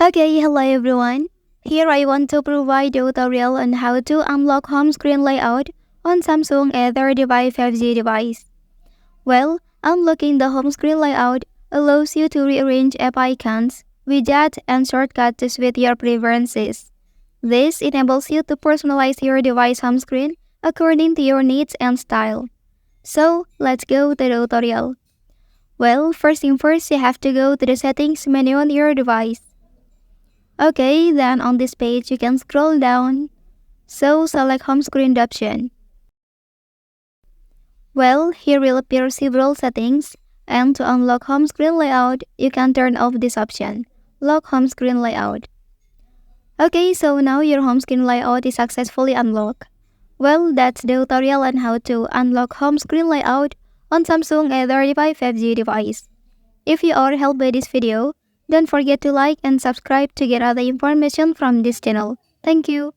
Okay, hello everyone. Here I want to provide a tutorial on how to unlock home screen layout on Samsung A35 5G device. Well, unlocking the home screen layout allows you to rearrange app icons, widgets, and shortcuts to suit your preferences. This enables you to personalize your device home screen according to your needs and style. So, let's go to the tutorial. Well, first thing first, you have to go to the settings menu on your device. Okay, then on this page you can scroll down, so select home screen option. Well, here will appear several settings, and to unlock home screen layout, you can turn off this option, lock home screen layout. Okay, so now your home screen layout is successfully unlocked. Well, that's the tutorial on how to unlock home screen layout on Samsung A35 5G device. If you are helped by this video, don't forget to like and subscribe to get other information from this channel. Thank you.